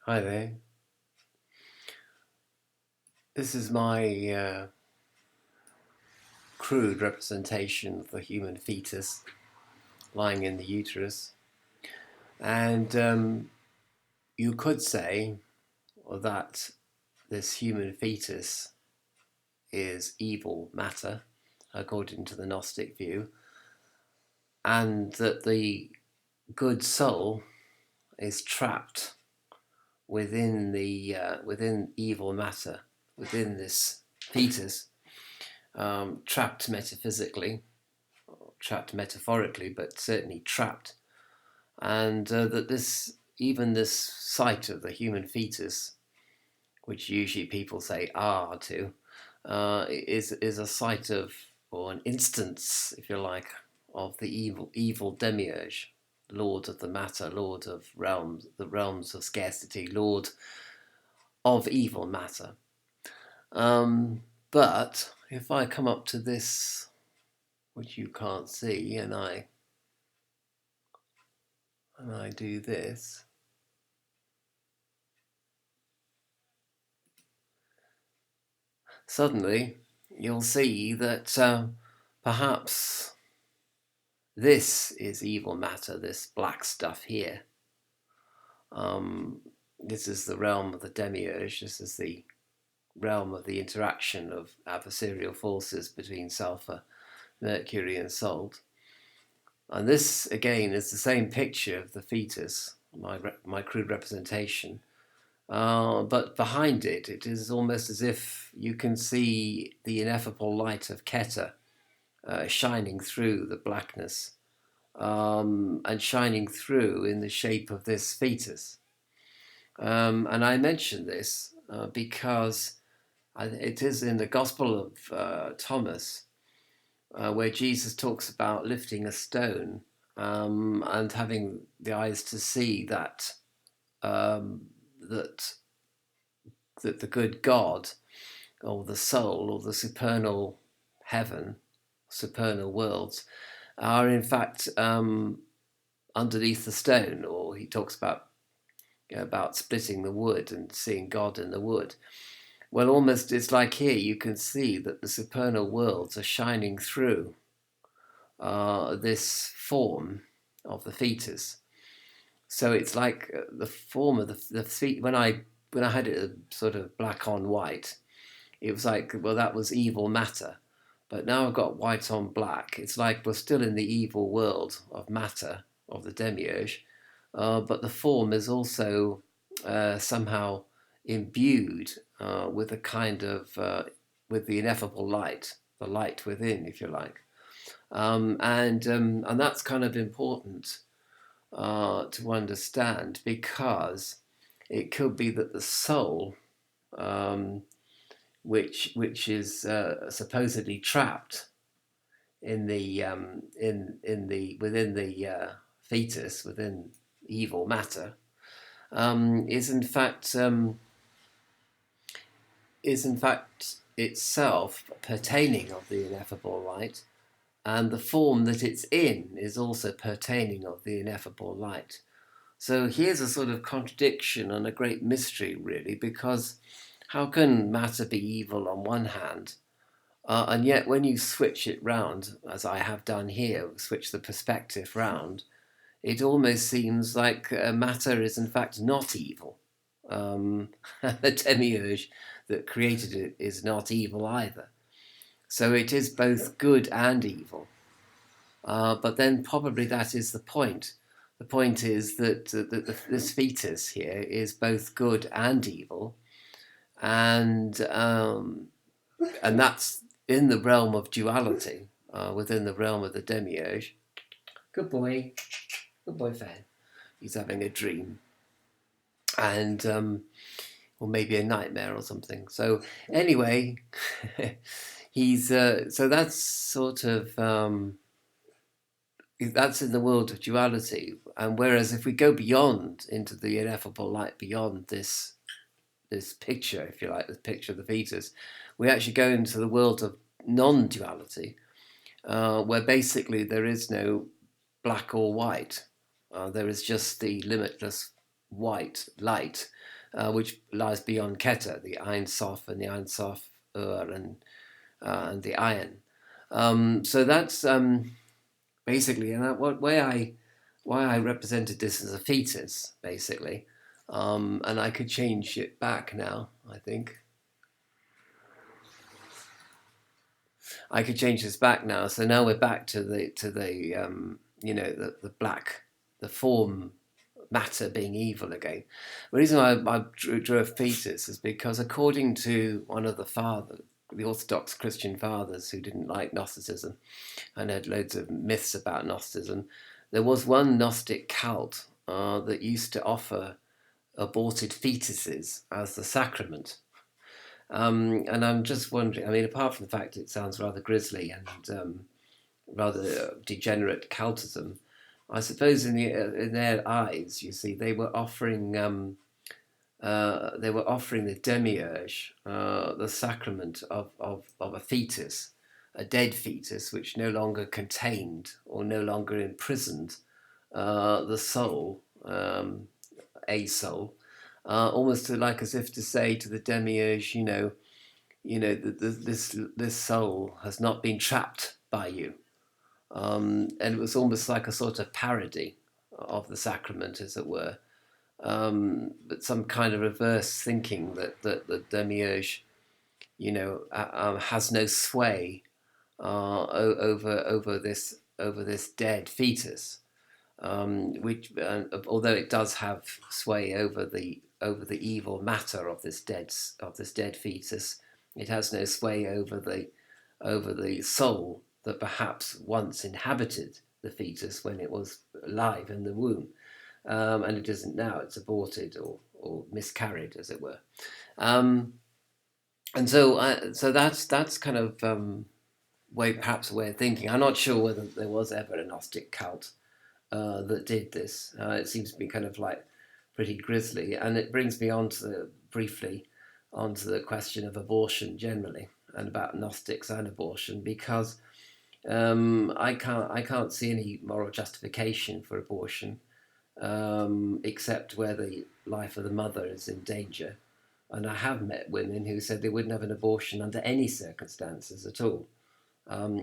Hi there. This is my crude representation of the human fetus lying in the uterus. And you could say that this human fetus is evil matter, according to the Gnostic view, and that the good soul is trapped within evil matter, within this fetus, trapped metaphysically, trapped metaphorically, but certainly trapped, and that this sight of the human fetus, which usually people say to, is a sight of, or an instance, if you like, of the evil demiurge, lord of the matter, lord of realms, the realms of scarcity, lord of evil matter. But if I come up to this, which you can't see, and I do this, suddenly you'll see that perhaps this is evil matter, this black stuff here. This is the realm of the demiurge. This is the realm of the interaction of adversarial forces between sulfur, mercury, and salt. And this, again, is the same picture of the fetus, my crude representation. But behind it, it is almost as if you can see the ineffable light of Keter shining through the blackness, and shining through in the shape of this fetus. And I mention this because it is in the Gospel of Thomas where Jesus talks about lifting a stone, and having the eyes to see um, that that the good God, or the soul, or the supernal heaven, supernal worlds, are in fact underneath the stone. Or he talks about splitting the wood and seeing God in the wood. Well, almost it's like here you can see that the supernal worlds are shining through this form of the fetus. So it's like the form of the feet. When I had it sort of black on white, it was like, well, that was evil matter. But now I've got white on black. It's like we're still in the evil world of matter, of the demiurge, but the form is also somehow imbued with a kind of with the ineffable light, the light within, if you like, and that's kind of important to understand, because it could be that the soul, um, which is supposedly trapped in the within the fetus, within evil matter, is in fact itself pertaining of the ineffable light, and the form that it's in is also pertaining of the ineffable light. So here's a sort of contradiction and a great mystery, really, because how can matter be evil on one hand, and yet when you switch it round, as I have done here, switch the perspective round, it almost seems like matter is in fact not evil. The demiurge that created it is not evil either. So it is both good and evil. But then probably that is the point. The point is that this fetus here is both good and evil, and that's in the realm of duality, within the realm of the demiurge. Good boy, Fan. He's having a dream, and or maybe a nightmare or something. So anyway, he's so that's sort of. That's in the world of duality. And whereas if we go beyond into the ineffable light, beyond this picture, if you like, this picture of the fetus, we actually go into the world of non-duality, where basically there is no black or white. There is just the limitless white light, which lies beyond Keter, the Ein Sof and the Ein Sof Ur and the iron. So that's basically, and why I represented this as a fetus, basically, and I could change it back now. I think I could change this back now. So now we're back to the the black, the form matter being evil again. The reason I drew a fetus is because according to one of the Orthodox Christian fathers who didn't like Gnosticism and had loads of myths about Gnosticism, there was one Gnostic cult that used to offer aborted fetuses as the sacrament. And I'm just wondering, I mean, apart from the fact it sounds rather grisly and rather degenerate cultism, I suppose in their eyes, you see, they were offering the demiurge the sacrament of a fetus, a dead fetus, which no longer contained or no longer imprisoned the soul, a soul, almost like as if to say to the demiurge, this soul has not been trapped by you. And it was almost like a sort of parody of the sacrament, as it were, but some kind of reverse thinking that the demiurge, has no sway over this dead fetus, which although it does have sway over the evil matter of this dead fetus, it has no sway over the soul that perhaps once inhabited the fetus when it was alive in the womb, and it isn't now. It's aborted or miscarried, as it were. And so that's kind of perhaps a way of thinking. I'm not sure whether there was ever a Gnostic cult that did this. It seems to be kind of like pretty grisly, and it brings me briefly onto the question of abortion generally and about Gnostics and abortion, because I can't see any moral justification for abortion, except where the life of the mother is in danger. And I have met women who said they wouldn't have an abortion under any circumstances at all,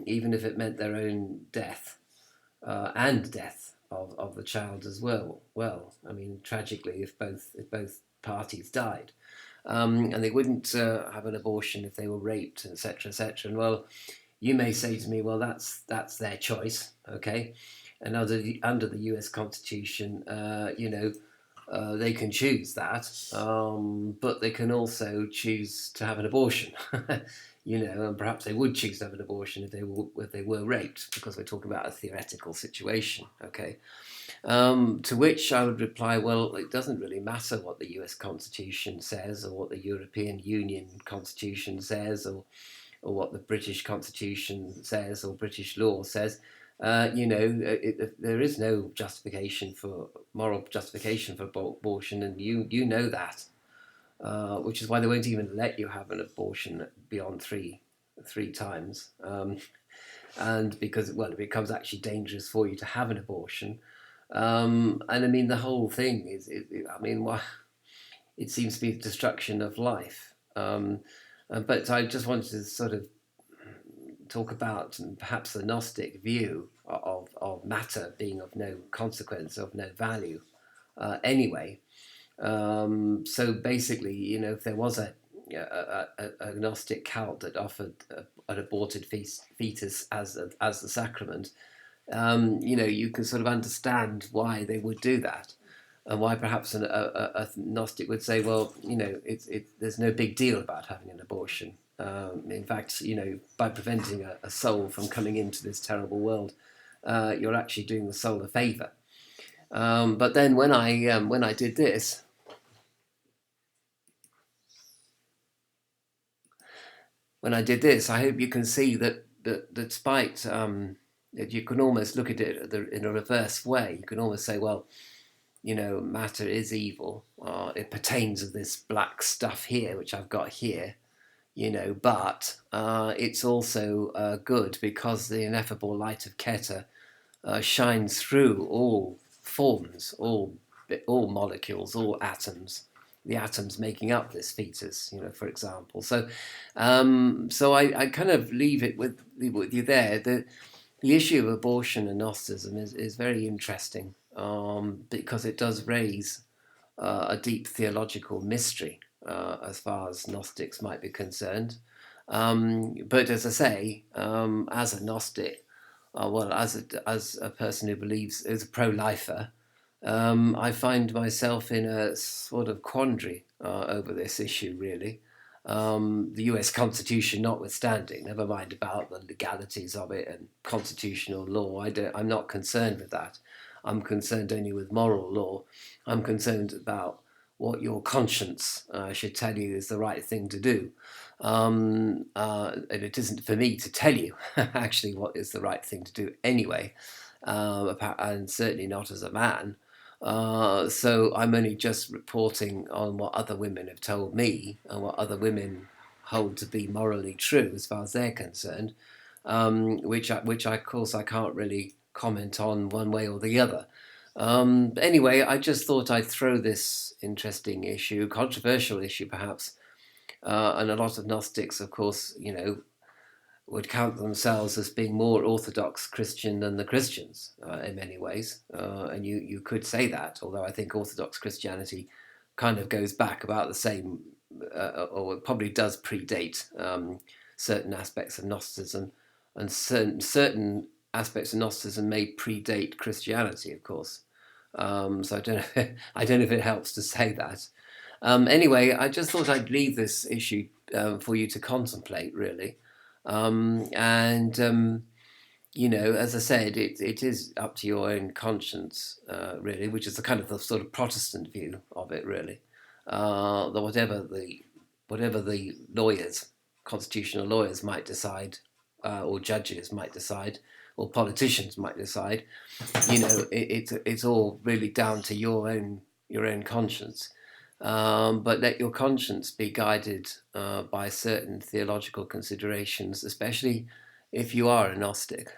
even if it meant their own death and death of the child as well. Well, I mean, tragically, if both parties died, and they wouldn't have an abortion if they were raped, etc., etc. And well, you may say to me, well, that's their choice, okay? And under the U.S. Constitution, they can choose that, but they can also choose to have an abortion, and perhaps they would choose to have an abortion if they were raped, because we're talking about a theoretical situation, okay? To which I would reply, well, it doesn't really matter what the U.S. Constitution says, or what the European Union Constitution says, or what the British Constitution says, or British law says. There is no moral justification for abortion, and you know that, which is why they won't even let you have an abortion beyond three times, and because it becomes actually dangerous for you to have an abortion, and I mean the whole thing is, it seems to be the destruction of life, but I just wanted to sort of talk about perhaps the Gnostic view of matter being of no consequence, of no value anyway. So basically, if there was a Gnostic cult that offered an aborted fetus as the sacrament, you can sort of understand why they would do that. And why perhaps a Gnostic would say, well, there's no big deal about having an abortion. In fact, by preventing a soul from coming into this terrible world, you're actually doing the soul a favour. But then when I did this, I hope you can see that despite that you can almost look at it in a reverse way. You can almost say, well, matter is evil. It pertains of this black stuff here, which I've got here, but it's also good because the ineffable light of Keter shines through all forms, all all molecules, all atoms, the atoms making up this fetus, for example. So I kind of leave it with you there. The issue of abortion and Gnosticism is very interesting, because it does raise a deep theological mystery, as far as Gnostics might be concerned. But as I say, as a Gnostic, well, as a person who believes, is a pro-lifer, I find myself in a sort of quandary over this issue, really. The US Constitution notwithstanding, never mind about the legalities of it and constitutional law. I'm not concerned with that. I'm concerned only with moral law. I'm concerned about what your conscience should tell you is the right thing to do. And it isn't for me to tell you actually what is the right thing to do anyway, and certainly not as a man. So I'm only just reporting on what other women have told me and what other women hold to be morally true as far as they're concerned, which of course I can't really comment on one way or the other. But anyway, I just thought I'd throw this interesting issue, controversial issue perhaps, and a lot of Gnostics, of course, would count themselves as being more Orthodox Christian than the Christians, in many ways. And you could say that, although I think Orthodox Christianity kind of goes back about the same, or it probably does predate certain aspects of Gnosticism, and certain aspects of Gnosticism may predate Christianity, of course. So I don't know, I don't know if it helps to say that. Anyway, I just thought I'd leave this issue for you to contemplate, really. As I said, it is up to your own conscience, really, which is the kind of the sort of Protestant view of it, really. That whatever the lawyers, constitutional lawyers might decide, or judges might decide, or politicians might decide, it's all really down to your own conscience. But let your conscience be guided by certain theological considerations, especially if you are a Gnostic.